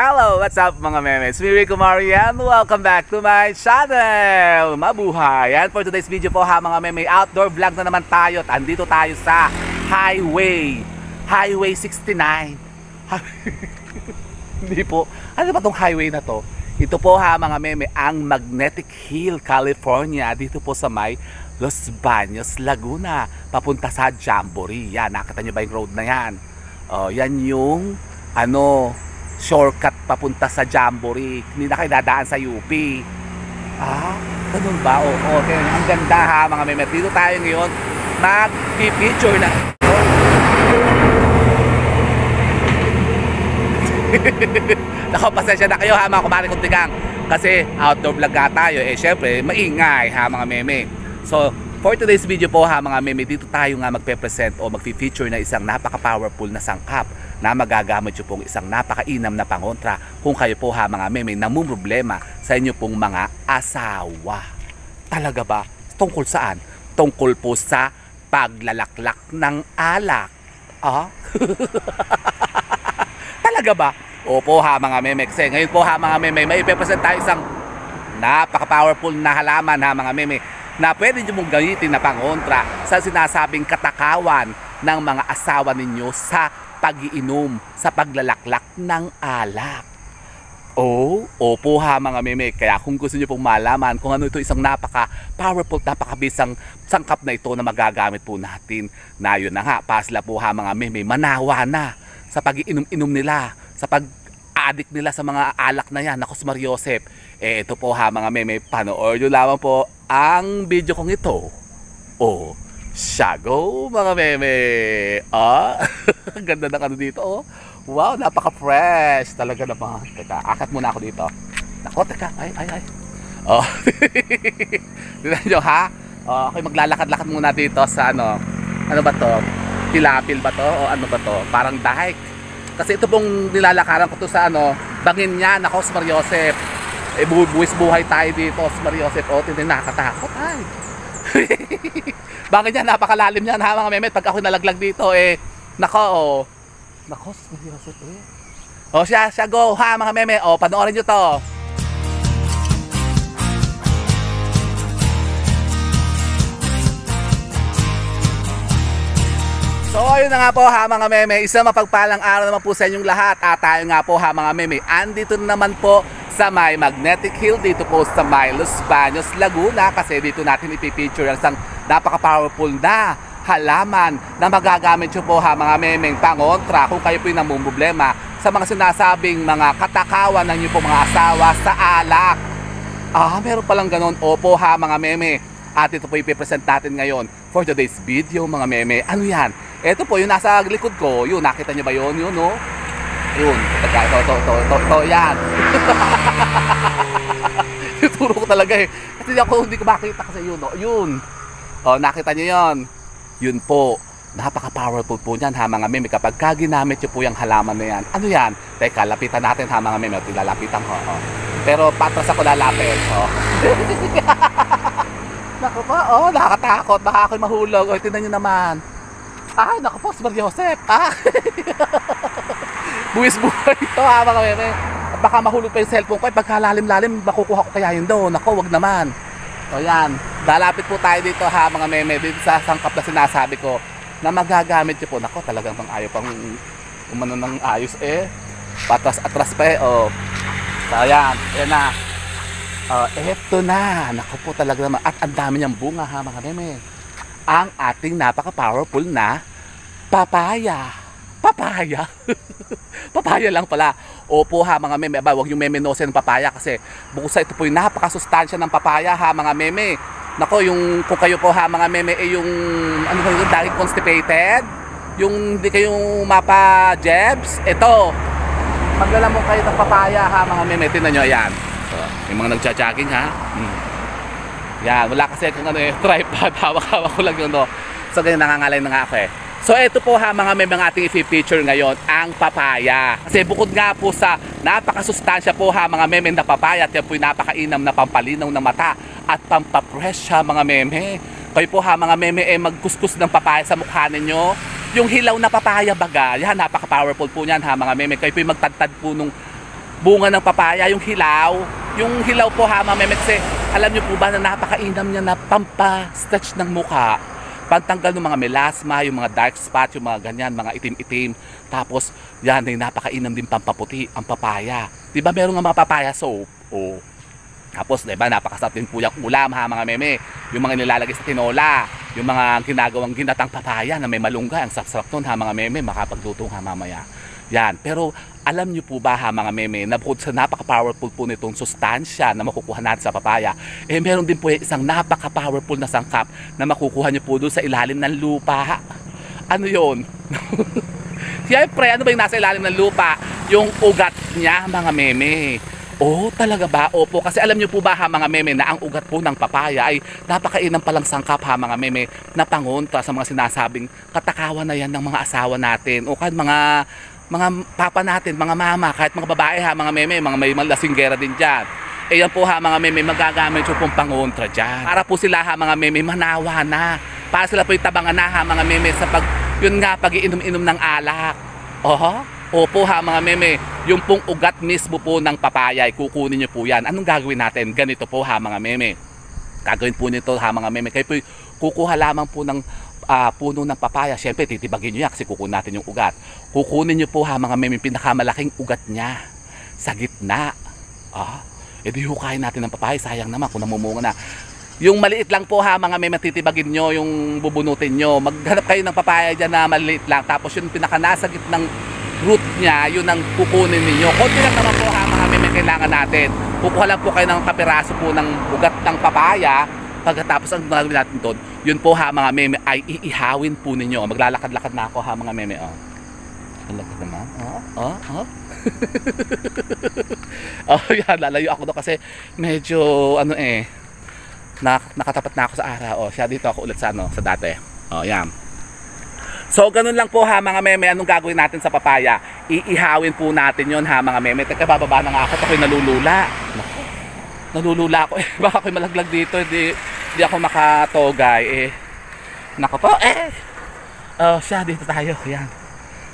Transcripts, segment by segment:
Hello, what's up mga memes? Miri Kumari and welcome back to my channel! Mabuhay! And for today's video po ha mga meme, outdoor vlog na naman tayo. Andito tayo sa Highway 69. Hindi po. Ano ba tong highway na to? Ito po ha mga meme, ang Magnetic Hill, California. Dito po sa may Los Baños, Laguna. Papunta sa Jamboree. Yan, nakita nyo ba yung road na yan? Yan yung shortcut papunta sa Jamboree. Hindi na kayo dadaan sa UP. Ganun ba? Okay. Ang ganda ha mga meme. Dito tayo ngayon mag-picture na. Naku, pasensya na kayo ha mga kumari kong tigang. Kasi outdoor vlog nga tayo. Syempre, maingay ha mga meme. So, for today's video po ha mga meme, dito tayo nga magpe-present o magfi-feature na isang napaka-powerful na sangkap na magagamit nyo pong isang napakainam na pangontra kung kayo po ha mga meme namumroblema sa inyo pong mga asawa. Talaga ba? Tungkol saan? Tungkol po sa paglalaklak ng alak. Talaga ba? Opo ha mga meme. Kasi ngayon po ha mga meme, may ipe-present tayo isang napaka-powerful na halaman ha mga meme na pwede nyo mong gamitin na pangontra sa sinasabing katakawan ng mga asawa ninyo sa pag-iinom, sa paglalaklak ng alak. Opo ha mga meme. Kaya kung gusto nyo pong malaman kung ano ito isang napaka-powerful, napakabisang sangkap na ito na magagamit po natin, na yun na nga, pasla po ha mga meme, manawa na sa pag-iinom-inom nila, sa pag-addict nila sa mga alak na yan. Ako, Mar Joseph. Ito po ha mga meme, panoorin nyo lamang po ang video kong ito. Shago mga meme. Ang ganda ng ano dito. Wow, napaka-fresh talaga naman. Teka, akat muna ako dito. Nako, teka, ay. Tignan nyo ha. Okay, maglalakad-lakad muna dito sa ano ba to? Tilapil ba to? O ano ba to? Parang dahik. Kasi ito pong nilalakaran ko to sa bangin niya. Nako, Mar Joseph. Buwis buhay tayo dito, Mar Joseph. Tindin, nakakatakot. Ay. Bakit yan? Napakalalim yan ha mga meme. Pag ako nalaglag dito nako, Mar Joseph siya go ha mga meme. Panoorin nyo to. So ayun na nga po ha mga meme, isang mapagpalang araw naman po sa inyong lahat. At tayo nga po ha mga meme, andito naman po sa may Magnetic Hill, dito po sa may Los Baños, Laguna. Kasi dito natin ipipicture ang isang napaka-powerful na halaman na magagamit nyo po ha mga memeng pangontra kung kayo po yung namumblema sa mga sinasabing mga katakawan ng inyo po mga asawa sa alak. Meron palang ganon. Opo ha mga meme. At ito po ipipresent natin ngayon for today's video mga meme. Ano yan? Ito po yung nasa likod ko. Yun, nakita nyo ba yun? Yun, no? Yun. Ito, yan. Ituro ko talaga Kasi hindi ko makita kasi yun, no? Yun. Nakita nyo yun? Yun po. Napaka-powerful po yan ha mga meme. Kapag ginamit nyo po yung halaman na yan. Ano yan? Teka, lapitan natin ha mga meme. Lalapitan ko. Pero patras ako lalapit. Naku po, nakakatakot. Baka ako'y mahulog. Tingnan nyo naman. Ay, naku po, Mar Joseph. Buwis-buhay ito ha mga meme. At baka mahulog pa yung cellphone ko. Pagkalalim-lalim, makukuha ko kaya yun doon. Naku, wag naman. Yan. Lalapit po tayo dito ha mga meme. Dito sa sangkap na sinasabi ko na magagamit nyo po. Naku, talagang ayaw pang umano ng ayos patras-atras pa So yan. Yan na. Eto na. Naku po talaga naman. At ang dami niyang bunga ha mga meme. Ang ating napaka-powerful na papaya. Papaya lang pala. Opo ha mga meme. Huwag yung meme-nose ng papaya kasi bukod sa ito po yung napakasustansya ng papaya ha mga meme. Nako, yung kung kayo po ha mga meme yung ano ba yun, dahil constipated, yung hindi kayong mapa-jebs, ito, maglalamok kayo ng papaya ha mga meme. Tingnan nyo yan. So, yung mga nagja-jogging ha. Yan, wala kasi kung tripod, hawak-hawak ko lang yun So ganyan, nangangalay na nga ako So ito po ha mga meme, ang ating i-feature ngayon, ang papaya. Kasi bukod nga po sa napakasustansya po ha mga meme na papaya, at yan po yung napakainam na pampalinaw ng mata at pampapresh ha mga meme. Kayo po ha mga meme magkuskus ng papaya sa mukha ninyo. Yung hilaw na papaya baga, yan napaka-powerful po niyan ha mga meme. Kayo po yung magtadtad po nung bunga ng papaya, yung hilaw. Yung hilaw po ha mga meme, kasi alam nyo po ba na napakainam niya na pampa-stretch ng mukha, pantanggal ng mga melasma, yung mga dark spot, yung mga ganyan, mga itim-itim. Tapos yan ay napakainam din pampaputi ang papaya. Diba meron nga mga papaya soap? Oh. Tapos diba napakasarap din po yung ulam ha mga meme. Yung mga nilalagay sa tinola, yung mga ginagawang ginatang papaya na may malunggay, ang sarap-sarap nun ha mga meme, makapagluto ha mamaya. Yan, pero alam nyo po ba ha mga meme, na bukod sa napaka-powerful po nitong sustansya na makukuha natin sa papaya, eh meron din po isang napaka-powerful na sangkap na makukuha nyo po doon sa ilalim ng lupa. Ano yon? Siyempre, ano ba yung nasa ilalim ng lupa? Yung ugat niya mga meme. Oh, talaga ba? Opo, kasi alam nyo po ba ha mga meme na ang ugat po ng papaya ay napakainam palang sangkap ha mga meme na pangontra sa mga sinasabing katakawan na yan ng mga asawa natin o kahit mga papa natin, mga mama, kahit mga babae ha mga meme, mga may malasinggera din dyan. E yan po ha mga meme, magagamit yung pong pangontra dyan. Para po sila ha mga meme, manawa na. Para sila po itabangan na ha mga meme sa yun nga, pag-iinom-inom ng alak. Opo ha mga meme, yung pong ugat mismo po ng papaya, kukunin nyo po yan. Anong gagawin natin? Ganito po ha mga meme. Gagawin po nito ha mga meme. Kayo po kukuha lamang po ng puno ng papaya. Siyempre titibagin nyo yan kasi kukunin natin yung ugat. Kukunin nyo po ha mga meme, pinakamalaking ugat niya sa gitna. Edi hukayin natin ng papaya. Sayang naman kung namumunga na. Yung maliit lang po ha mga meme, titibagin nyo, yung bubunutin nyo. Maghanap kayo ng papaya dyan na maliit lang. Tapos yung pinakanasa gitnang root niya, yun ang kukunin ninyo. Konti lang naman po ha mga meme kailangan natin. Kukuha lang po kayo ng kapiraso po ng ugat ng papaya. Pagkatapos ang gagawin natin doon, yun po ha mga meme ay iihawin po ninyo. Maglalakad-lakad na ako ha mga meme. Ang lakad naman. Yan, lalayo ako doon kasi medyo nakatapat na ako sa araw. Siya dito ako ulit sa dati. Yan. So ganun lang po ha mga meme, anong gagawin natin sa papaya? Iihawin po natin yon ha mga meme. Teka, bababa na nga ako, ako'y nalulula. Naku, nalulula ako baka ako'y malaglag dito, di ako makatogay Naku po siya dito tayo, yan.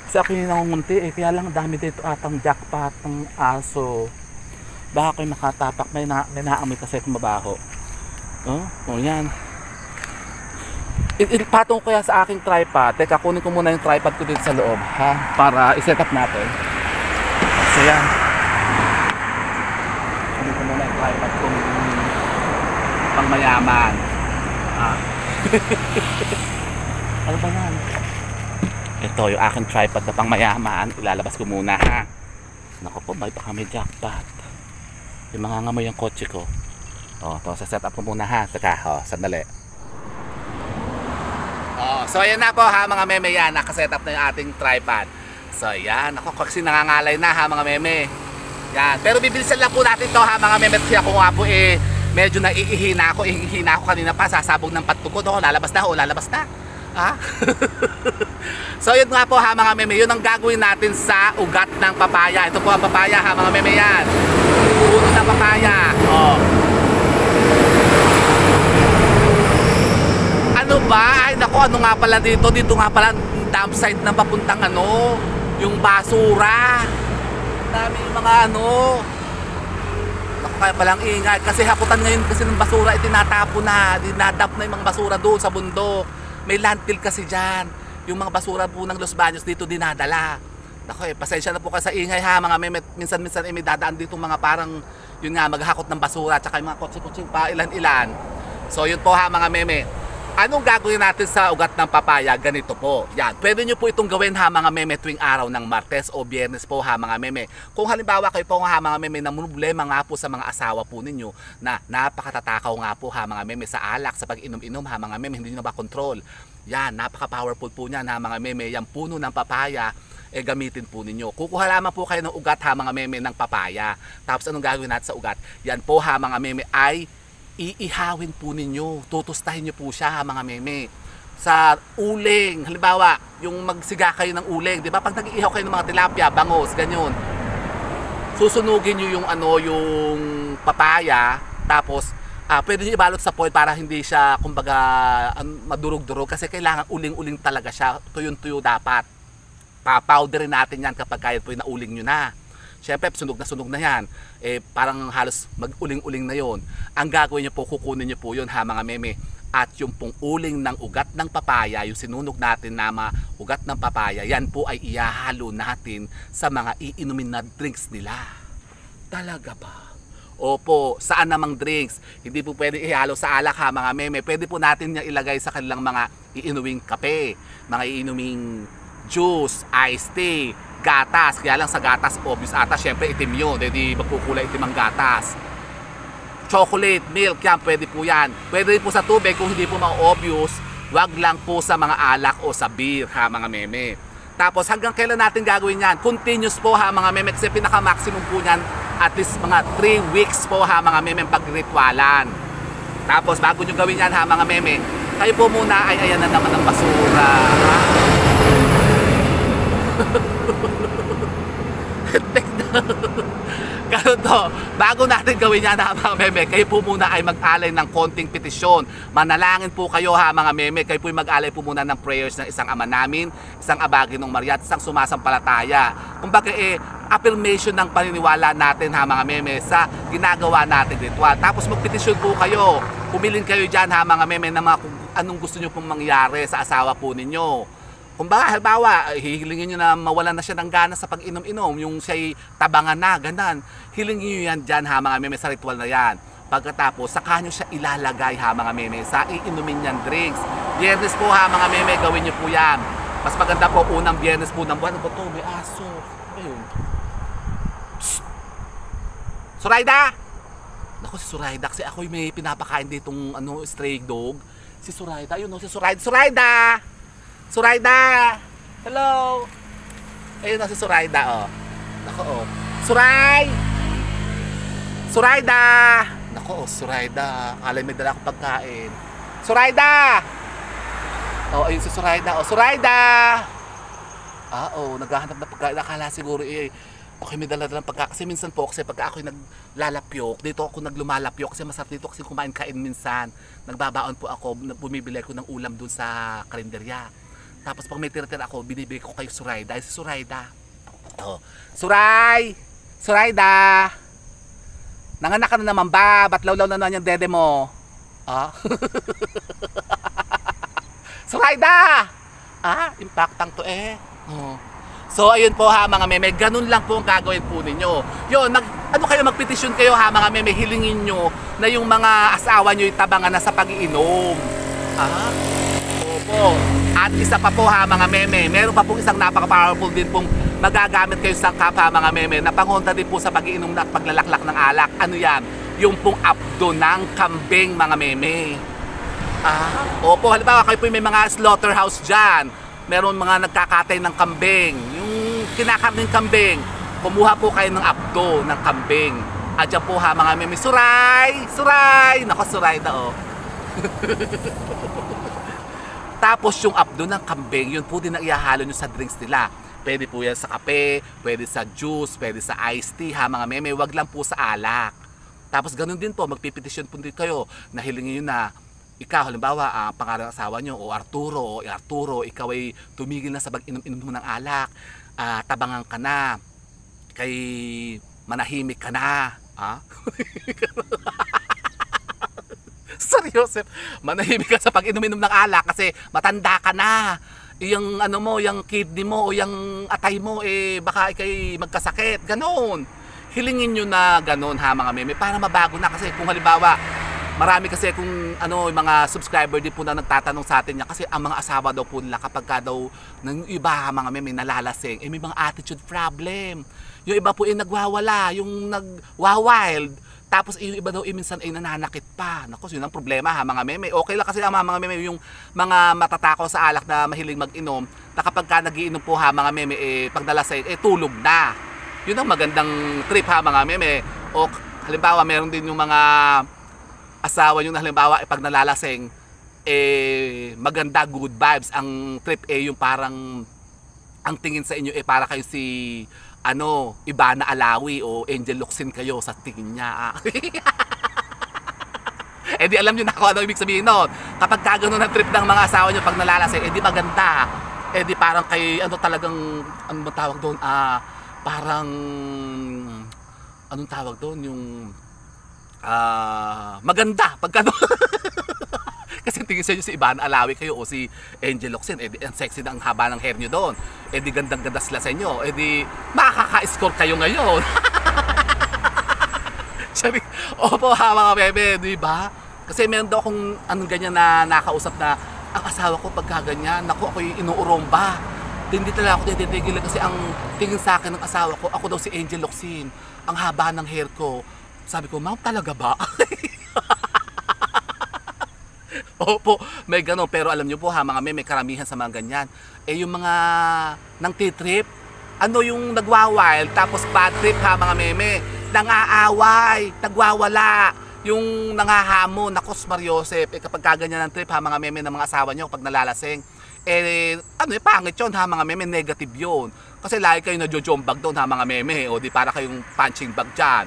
Kasi ako'y nangungunti kaya lang dami dito atang jackpot ng aso. Baka ako'y makatapak, may naamoy kasi kung mabaho. Yan. Ipatong ko kaya sa aking tripod. Teka, kunin ko muna yung tripod ko dito sa loob ha, para i-set up natin. So yan, kunin ko muna yung tripod kong pang mayaman ano ba yan? Ito yung aking tripod na pang mayaman. Ilalabas ko muna ha. Naku po, baka may jackpot. Yung mga ngamoy yung kotse ko. Ito, set up ko muna ha. Teka, sandali. So ayan na po ha mga meme, yan, nakaset up na yung ating tripod. So ayan, ako kasi nangangalay na ha mga meme. Yan, pero bibilisan lang po natin to ha mga meme. Kasi ako nga po medyo naiihina ako kanina pa, sasabog ng patugod. Lalabas na So yun nga po ha mga meme, yun ang gagawin natin sa ugat ng papaya. Ito po ang papaya ha mga meme, yan. Puno ng papaya. Ano ba? Ay naku, ano nga pala dito? Dito nga pala dump site na papuntang yung basura. Dami yung mga naku, kaya palang ingay. Kasi haputan ngayon kasi ng basura, itinatapon na. Dinadump na yung mga basura doon sa bundok. May landfill kasi dyan. Yung mga basura po ng Los Baños dito dinadala. Naku, pasensya na po kayo sa ingay ha mga meme. Minsan-minsan may dadaan dito mga parang yun nga, maghahakot ng basura. Tsaka yung mga kotse-kotseng pa ilan-ilan. So yun po ha mga meme. Anong gagawin natin sa ugat ng papaya? Ganito po. Yan. Pwede nyo po itong gawin ha mga meme tuwing araw ng Martes o Biyernes po ha mga meme. Kung halimbawa kayo po ha mga meme na problema nga po sa mga asawa po ninyo na napakatatakaw nga po ha mga meme sa alak, sa pag-inom-inom ha mga meme, hindi nyo na ba control? Yan, napaka-powerful po niyan ha mga meme. Yung puno ng papaya, gamitin po ninyo. Kukuha lamang po kayo ng ugat ha mga meme ng papaya. Tapos anong gagawin natin sa ugat? Yan po ha mga meme ay iihawin po ninyo, tutustahin nyo po siya mga meme sa uling. Halimbawa, yung magsiga kayo ng uling, di ba? Pag nag-iihaw kayo ng mga tilapia, bangos, ganyan, susunugin nyo yung papaya, tapos pwede nyo ibalot sa foil para hindi siya kumbaga madurog-durog, kasi kailangan uling-uling talaga siya, tuyong-tuyo dapat. Pa-powderin natin yan kapag kaya po yung nauling nyo na. Syempre, sunog na yan. Parang halos mag-uling-uling na yon. Ang gagawin nyo po, kukunin nyo po yun ha mga meme. At yung pong uling ng ugat ng papaya, yung sinunog natin na ugat ng papaya, yan po ay ihahalo natin sa mga iinumin na drinks nila. Talaga ba? Opo, saan namang drinks? Hindi po pwede ihalo sa alak ha mga meme. Pwede po natin yung ilagay sa kanilang mga iinuming kape, mga iinuming juice, iced tea, gatas. Kaya lang sa gatas, obvious ata, syempre itim yun. Hindi magkukulay itim ang gatas. Chocolate, milk, yan, pwede po yan. Pwede rin po sa tubig kung hindi po ma-obvious. Wag lang po sa mga alak o sa beer ha mga meme. Tapos hanggang kailan natin gagawin yan? Continuous po ha mga meme. Kasi pinaka-maximum po yan at least mga 3 weeks po ha mga meme pagritwalan. Tapos bago nyo gawin yan ha mga meme, kayo po muna ay ayan na naman ang basura. Ganito, bago natin gawin yan ha mga meme, kayo po muna ay mag-alay ng konting petisyon. Manalangin po kayo ha mga meme. Kayo po ay mag-alay po muna ng prayers ng isang Ama Namin, isang Abaginong Maria at isang sumasampalataya. Kumbaga affirmation ng paniniwala natin ha mga meme sa ginagawa natin ritual. Tapos magpetisyon po kayo. Pumilin kayo dyan ha mga meme ng mga kung anong gusto nyo pong mangyari sa asawa po ninyo. Kung baka, halimbawa, hihilingin nyo na mawalan na siya ng gana sa pag-inom-inom, yung siya'y tabangan na, ganun. Hilingin nyo yan dyan ha mga meme sa ritual na yan. Pagkatapos, saka nyo siya ilalagay ha mga meme sa iinumin yan drinks. Biyernes po ha mga meme, gawin nyo po yan. Mas maganda po unang biyernes po ng buwan. Ano ba ito? May aso. Ayun. Psst! Suraida! Naku, si Suraida. Kasi ako'y may pinapakain ditong stray dog. Si Suraida. Ayun o, si Suraida. Suraida! Suraida! Hello! Ayun na si Suraida, oh. Nako, oh. Suray! Suraida! Nako, oh, Suraida. Alay, may dala akong pagkain. Suraida! Oh, ayun si Suraida. Oh, Suraida! Oh, naghahanap na pagkain. Akala siguro, okay, may dala-dalang pagkain. Kasi minsan po, kasi pagka ako'y naglalapyok, dito ako naglumalapyok. Kasi masarap dito kasi kumain-kain minsan. Nagbabaon po ako, bumibili ko ng ulam dun sa karinderya. Tapos pag may tira-tira ako, binibigay ko kay Suraida. Si Suraida. Oh. Suray! Suraida! Nanganak ka na naman ba? Ba't lawlaw na naman yung dede mo? Ah? Suraida! Impactang to Oh. So ayun po ha mga meme, ganun lang po ang gagawin po ninyo. Yun, magpetisyon kayo ha mga meme, hilingin nyo na yung mga asawa nyo itabangan na sa pag-iinom. Opo. At isa pa po ha mga meme, meron pa pong isang napaka-powerful din pong magagamit kayo sa kapha mga meme na panghunta din po sa pag-iinom at paglalaklak ng alak. Ano yan? Yung pong abdo ng kambing mga meme. Opo, halimbawa kayo po may mga slaughterhouse dyan. Meron mga nagkakatay ng kambing. Yung kinakarning kambing, kumuha po kayo ng abdo ng kambing. At dyan po ha mga meme, Suray! Suray! Nako, Suray na oh. Tapos yung abdo ng kambing, yun po din ang ihahalo nyo sa drinks nila. Pwede po yan sa kape, pwede sa juice, pwede sa iced tea ha mga meme, wag lang po sa alak. Tapos ganun din po, magpipetisyon po din kayo na hilingin nyo na ikaw, halimbawa, pangalan ng asawa nyo, o Arturo, ikaw ay tumigil na sa pag-inom-inom mo ng alak, tabangan ka na, kay manahimik ka na. Seryoso, manahimik ka sa pag-inom-inom ng alak kasi matanda ka na. Yung yung kidney mo o yung atay mo, baka ikay magkasakit. Ganon. Hilingin nyo na ganon ha mga meme, para mabago na. Kasi kung halimbawa, marami kasi kung yung mga subscriber din po na nagtatanong sa atin niya, kasi ang mga asawa daw po nila kapag ka daw ng iba mga meme nalalasing, may mga attitude problem. Yung iba po nagwawala, yung nagwawild. Tapos yung iba daw minsan ay nananakit pa. Naku, yun ang problema ha mga meme. Okay lang kasi ang mga meme, yung mga matatakaw sa alak na mahilig mag-inom, na kapag ka nag-iinom po ha mga meme, pag nalasing, tulog na. Yun ang magandang trip ha mga meme. O halimbawa, meron din yung mga asawa nyo na halimbawa, pag nalalasing, maganda, good vibes. Ang trip yung parang, ang tingin sa inyo para kayo si Ivana Alawi o Angel Locsin kayo sa tingin niya. Di alam niyo na kung ano ibig sabihin nun. Kapag kagano ng trip ng mga asawa niyo pag nalalasing, di maganda. Di parang kay talagang, ano ba tawag doon? Parang anong tawag doon, yung maganda pagka kasi tingin sa inyo si Ivana Alawi kayo o si Angel Locsin, ang sexy na ang haba ng hair nyo doon, gandang-ganda sila sa inyo, makaka-score kayo ngayon. Sabi, opo ha mga bebe, di ba? Kasi meron daw akong anong ganyan na nakausap na ang asawa ko pagka ganyan, naku ako yung inuuromba. Hindi talaga ako tititigil kasi ang tingin sa akin ng asawa ko, ako daw si Angel Locsin, ang haba ng hair ko. Sabi ko, ma'am, talaga ba? Opo, may gano'n. Pero alam nyo po ha, mga may karamihan sa mga ganyan. Yung mga nang titrip, ano yung nagwawild, tapos bad trip ha, mga meme, nangaaway, nagwawala, yung nangahamon, nakos Mariosep, kapag kaganyan ng trip ha, mga meme ng mga asawa nyo, kapag nalalasing, pangit yun ha, mga meme, negative yun. Kasi lagi kayo nadyojombag doon ha, mga meme, o di para kayong punching bag dyan.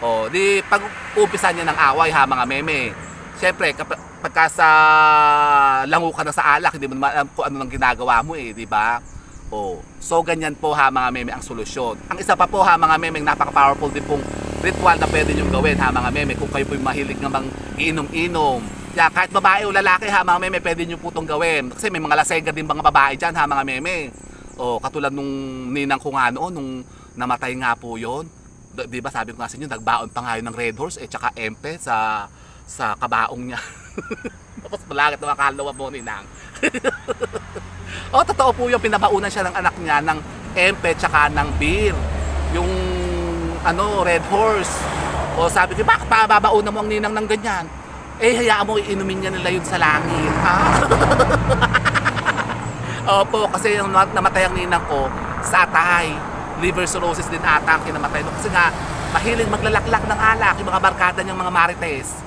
O, di pag-umpisa niya ng away ha, mga meme. Siyempre, pagka sa lango ka na sa alak, hindi mo naman alam kung ano nang ginagawa mo di ba? O, so ganyan po ha, mga meme, ang solusyon. Ang isa pa po ha, mga meme, napaka-powerful din pong ritual na pwede nyo gawin ha, mga meme, kung kayo po mahilig namang iinom-inom. Kahit babae o lalaki ha, mga meme, pwede nyo po itong gawin. Kasi may mga lasega din mga babae dyan ha, mga meme. O, katulad nung ninang ko nga noon, nung namatay nga po yun. Di ba sabi ko nga sa inyo, nagbaon pa nga yun ng Red Horse tsaka Empe sa kabaong niya. Tapos malakit na makalawa mo ninang. Totoo po yung pinabaunan siya ng anak niya ng Empe tsaka ng beer. Yung Red Horse. O sabi ko, bakit pa babaunan mo ang ninang ng ganyan? Hayaan mo iinumin niya nila yun sa langit. Opo, kasi yung namatay ang ninang ko sa atay. Liver cirrhosis din ata ang kinamatay no? Kasi nga mahiling maglalaklak ng alak yung mga barkada niyang mga marites.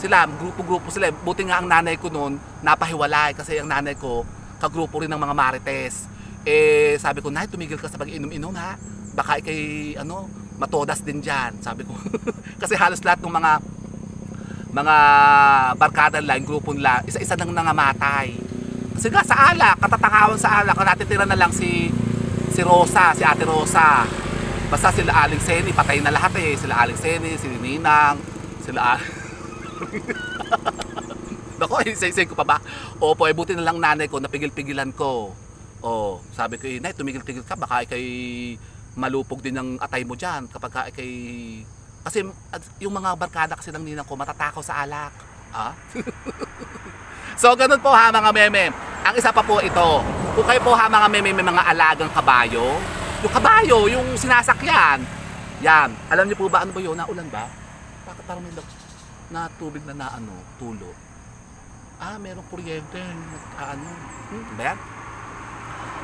Sila, grupo-grupo sila. Buti nga ang nanay ko noon napahiwalay kasi ang nanay ko kagrupo rin ng mga marites. Sabi ko, nay, tumigil ka sa pag-inom-inom ha. Baka ikay matodas din diyan, sabi ko. Kasi halos lahat ng mga barkada nila, yung grupo nila, isa-isa nang nangamatay. Kasi nga sa alak, katatakawan sa alak, natitira na lang si Rosa, si Ate Rosa. Basta sila Aling Seni, patay na lahat Sila Aling Seni, si Ninang, sila Nako, isa-isa ko pa ba? Opo, buti na lang nanay ko, napigil-pigilan ko. Sabi ko, nay, tumigil-tigil ka, baka ikay malupog din ang atay mo dyan kapag ikay... Kasi yung mga barkada kasi ng ninang ko, matatakaw sa alak. So, ganun po ha, mga meme. Ang isa pa po ito, kung kayo po ha, mga meme, may mga alagang kabayo. Yung kabayo, yung sinasakyan. Yan. Alam niyo po ba, ano ba yun? Naulan ba? Bakit parang may na tubig na tulo? Merong kuryente. Ba yan?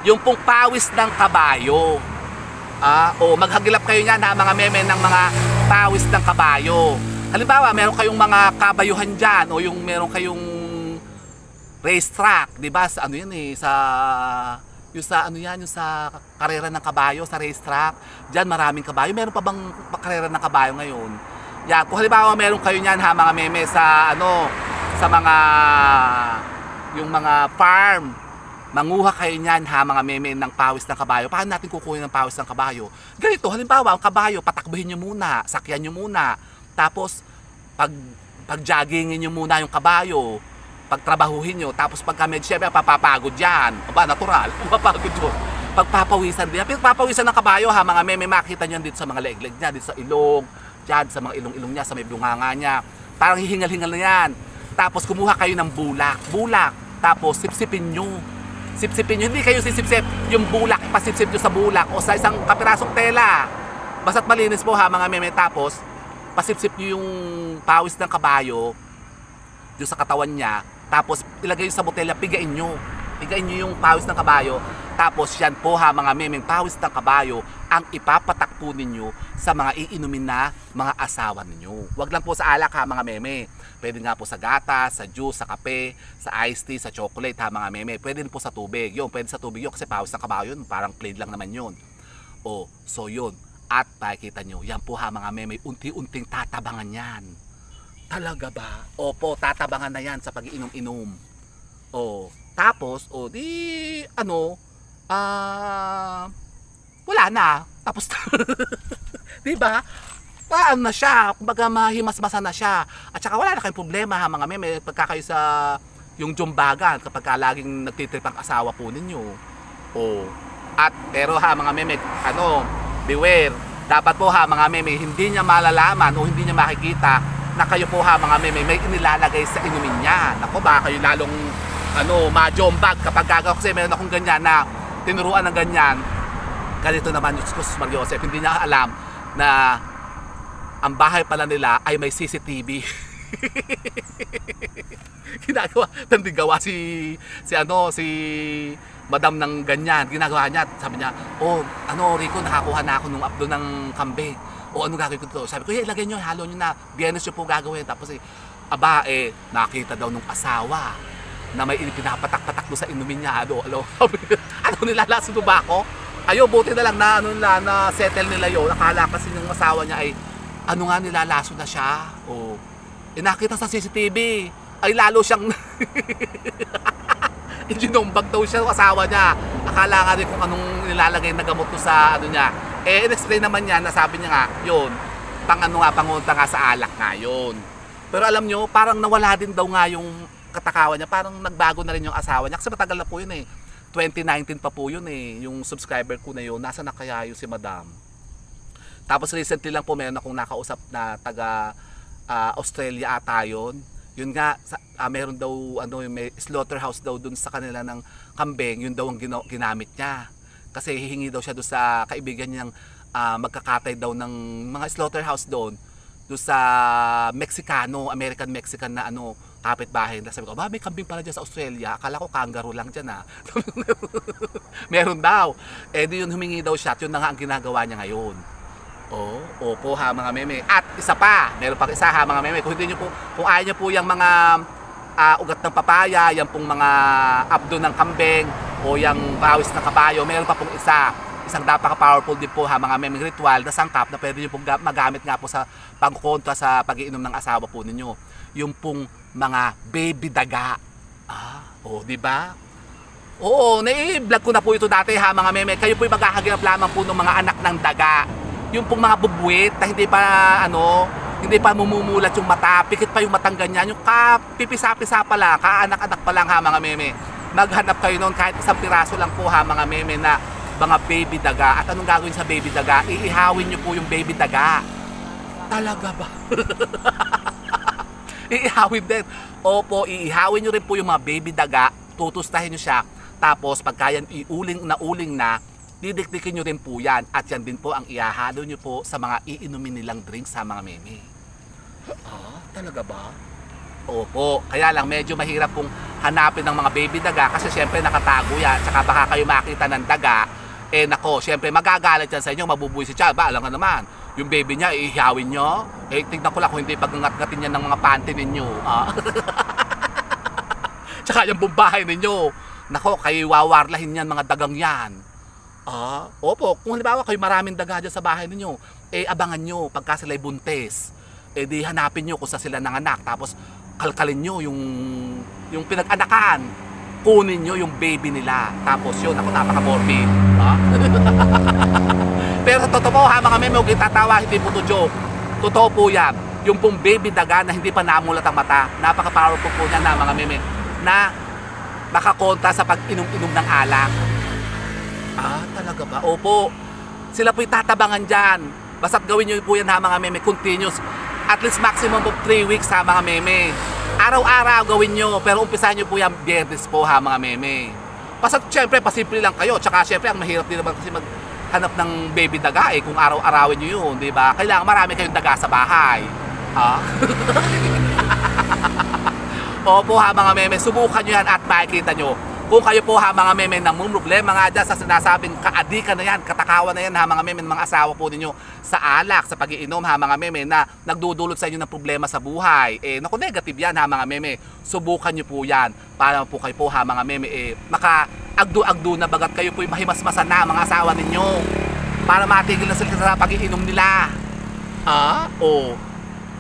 Yung pong pawis ng kabayo. Maghagilap kayo niyan ha, mga meme, ng mga pawis ng kabayo. Halimbawa, meron kayong mga kabayuhan dyan, o yung meron kayong racetrack, di ba? Sa yung sa karera ng kabayo, sa racetrack. Diyan maraming kabayo. Meron pa bang karera ng kabayo ngayon? Yan, kung halimbawa meron kayo niyan ha, mga meme, sa mga yung mga farm, manguha kayo niyan ha, mga meme, ng pawis ng kabayo. Paano natin kukunin ng pawis ng kabayo? Ganito, halimbawa, ang kabayo, patakbuhin nyo muna, sakyan nyo muna. Tapos, pag-joggingin nyo muna yung kabayo, pagtrabahuhin nyo, tapos pagka medyo syempre papapagod yan, natural, papapagod yun, pagpapawisan din, pagpapawisan ng kabayo ha, mga meme, makita nyo dito sa mga leeg-leeg niya, dito sa ilong, dyan, sa mga ilong-ilong niya, sa may bunganga niya, parang hihingal-hingal na yan. Tapos kumuha kayo ng bulak, tapos sipsipin nyo, hindi kayo sisipsip, yung bulak, pasipsip nyo sa bulak, o sa isang kapirasong tela, basta't malinis po ha, mga meme, tapos pasipsip nyo yung pawis ng kabayo, yung sa katawan niya, tapos ilagay sa botelya, pigain nyo yung pawis ng kabayo, tapos yan po ha, mga memeng, pawis ng kabayo ang ipapatakpo ninyo sa mga iinumin na mga asawa ninyo. Wag lang po sa alak ha, mga meme, pwede nga po sa gatas, sa juice, sa kape, sa iced tea, sa chocolate ha, mga meme, pwede din po sa tubig pwede sa tubig kasi pawis ng kabayo yun, parang plain lang naman yun. So yun, at makikita nyo, yan po ha, mga meme, unti-unting tatabangan yan. Talaga ba? Opo, tatabangan na yan sa pag-iinom-inom. Tapos, wala na. Tapos, di ba? ano na siya, kumbaga mahimasmasa na siya. At saka wala na kayong problema ha mga meme, pagka kayo sa yung jumbagan, kapag ka laging nagtitrip ang asawa po ninyo. Oh. At pero ha mga meme, beware. Dapat po ha mga meme, hindi niya malalaman o hindi niya makikita na kayo po ha mga meme, may inilalagay sa inumin niya. Nako, baka kayo lalong majombag kapag gagawa. Kasi meron akong ganyan na tinuruan ng ganyan. Ganito naman, Diyos Maria Joseph, hindi niya alam na ang bahay pala nila ay may CCTV. Ginagawa, tandigawa si madam ng ganyan. Ginagawa niya, sabi niya, Rico, nakakuha na ako nung updo ng kambing. O ano gagawin ko dito? Sabi ko, ilagay nyo, halo nyo na, biyernes nyo po gagawin. Tapos nakita daw nung asawa na may pinapatak-patak doon sa inumin niya. Ano nilalaso ba ako? Buti na lang na settle nila yun. Nakala kasi yung asawa niya ay nilalaso na siya. Nakita sa CCTV. Ay lalo siyang inumbag daw siya ng asawa niya. Akala nga rin kung anong nilalagay na gamot to sa niya. In-explain naman niya na sabi niya nga, yun, pangunta nga sa alak nga yun. Pero alam nyo, parang nawala din daw nga yung katakawan niya. Parang nagbago na rin yung asawa niya. Kasi matagal na po yun 2019 pa po yun yung subscriber ko na yun. Nasa na kaya yun si madam? Tapos recently lang po meron akong nakausap na taga Australia ata yun. Yun nga, meron daw may slaughterhouse daw dun sa kanila ng kambing. Yun daw ang ginamit niya. Kasi hihingi daw siya doon sa kaibigan niyang magkakatay daw ng mga slaughterhouse doon sa Mexicano, American-Mexican na kapitbahay. Sabi ko, may kambing pala dyan sa Australia. Akala ko kangaroo lang dyan Meron daw. Di yun humingi daw siya. Yun na nga ang ginagawa niya ngayon. Opo ha mga meme. At isa pa, meron pang isa ha mga meme. Kung ayaw niyo po yung mga ugat ng papaya, yung pong mga abdo ng kambing, o yung pawis ng kabayo, meron pa pong isang napaka-powerful din po ha mga meme ritual na sangkap na pwede nyo pong magamit nga po sa pangkontra sa pag-iinom ng asawa po ninyo. Yung pong mga baby daga. Di ba? Oo, nai-vlog ko na po ito dati ha mga meme. Kayo po yung magkakaganap lamang po ng mga anak ng daga. Yung pong mga bubuwit na hindi pa mumumulat yung mata, pikit pa yung matang ganyan, yung pipisa-pisa pa lang, kaanak-anak pa lang ha mga meme. Maghanap kayo noon kahit isang piraso lang po ha mga meme na mga baby daga. At anong gagawin sa baby daga? Iihawin nyo po yung baby daga. Talaga ba? Iihawin din. Opo, iihawin nyo rin po yung mga baby daga, tutustahin nyo siya, tapos pagka yan uling na, didikdikin nyo rin po yan. At yan din po ang iahalo nyo po sa mga iinumin nilang drinks sa mga meme. Talaga ba? Opo, kaya lang medyo mahirap pong hanapin ng mga baby daga kasi syempre nakatago yan. Tsaka baka kayo makita ng daga, nako, syempre magagalit yan sa inyo, mabubuisit siya. Alam nga naman, yung baby niya, ihawin nyo. Tignan ko lang kung hindi pagngat-ngatin yan ng mga panty ninyo. Tsaka yung bumbahay ninyo, nako, kayo wawarlahin yan mga dagang yan. Opo, kung halimbawa kayo maraming daga dyan sa bahay ninyo, abangan nyo pagka sila'y buntes. Di hanapin nyo kung sa sila nanganak, tapos kalkalin nyo yung pinag-anakan, kunin nyo yung baby nila, tapos yun, ako napaka-morbid. Pero totoo po ha mga meme, huwag itatawa, hindi po to joke. Totoo po yan, yung pong baby daga na hindi pa namulat ang mata, napaka-powerful po yan na mga meme, na makakontra sa pag-inom-inom ng alak. Talaga ba? Opo, sila po'y tatabangan dyan. Basta't gawin nyo po yan ha mga meme, continuous. At least maximum of 3 weeks ha mga meme. Araw-araw gawin nyo, pero umpisahan nyo po yan biyernes po ha mga meme. Basta't syempre, pasimple lang kayo. Tsaka syempre, ang mahirap din naman kasi maghanap ng baby daga kung araw-arawin nyo yun, di ba? Kailangan marami kayong daga sa bahay. Opo ha mga meme, subukan nyo yan at makikita nyo. Kung kayo po ha mga meme namumroblema nga dyan sa sinasabing kaadikan na yan, katakawan na yan ha mga meme, mga asawa po ninyo sa alak, sa pag-iinom ha mga meme na nagdudulot sa inyo ng problema sa buhay, naku negative yan ha mga meme. Subukan nyo po yan para po kayo po ha mga meme maka-agdo-agdo na bagat kayo po mahimasmasan na mga asawa ninyo para matigil na sila sa pag-iinom nila.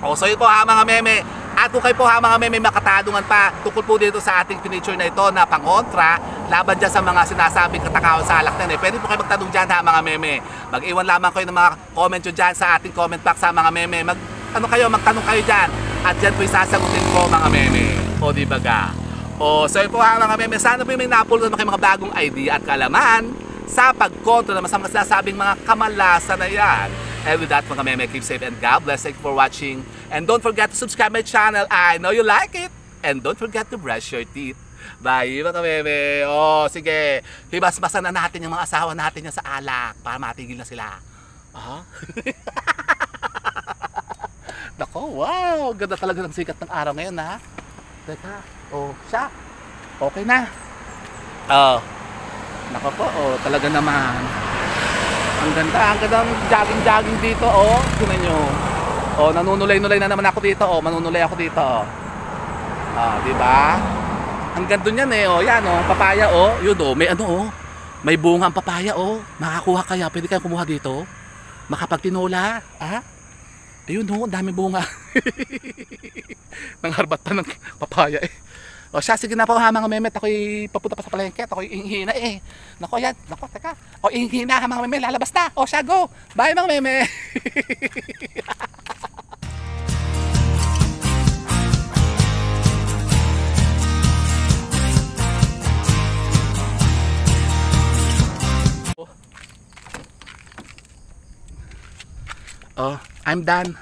So yun po ha mga meme, At kung kayo po ha mga meme makatanungan pa tungkol po dito sa ating feature na ito na pangontra laban dyan sa mga sinasabing katakawan sa alak na pwede po kayo magtanong dyan ha mga meme. Mag-iwan lamang kayo ng mga comment nyo dyan sa ating comment box ha mga meme. Magtanong kayo dyan at dyan po isasagutin ko mga meme. O di baga? O so yun po ha mga meme, sana po may napulot naman kayo mga bagong idea at kalaman sa pagkontra na masamang sinasabing mga kamalasan na yan. And with that mga meme, keep safe and God bless. Thank you for watching. And don't forget to subscribe my channel. I know you like it. And don't forget to brush your teeth. Bye mga meme. Oh, sige. Hibas-basan na natin yung mga asawa natin yan sa alak para matigil na sila. Nako, wow. Ganda talaga ng sikat ng araw ngayon ha. Teka. Oh, siya. Okay na. Oh. Nako po. Oh, talaga naman. Ang ganda ng jogging dito, oh. Tingnan nyo. Oh, nanunulay-nulay na naman ako dito, oh. Manunulay ako dito, oh. Ah, di ba? Ang ganda niyan eh, oh. Yan, oh. Papaya, oh. Yun, oh. May ano, oh. May bunga ang papaya, oh. Makakuha kaya. Pwede kayong kumuha dito. Makapagtinola, ah. Ayun, oh. Ang dami bunga. Nangharbat pa ng papaya, eh. O siya, sige na po ha mga meme, ako'y papunta pa sa palengke, ako'y ihina eh. Nako yan, nako, teka. O ihina ha mga meme, lalabas na. O siya, go. Bye mga meme. Oh, I'm done.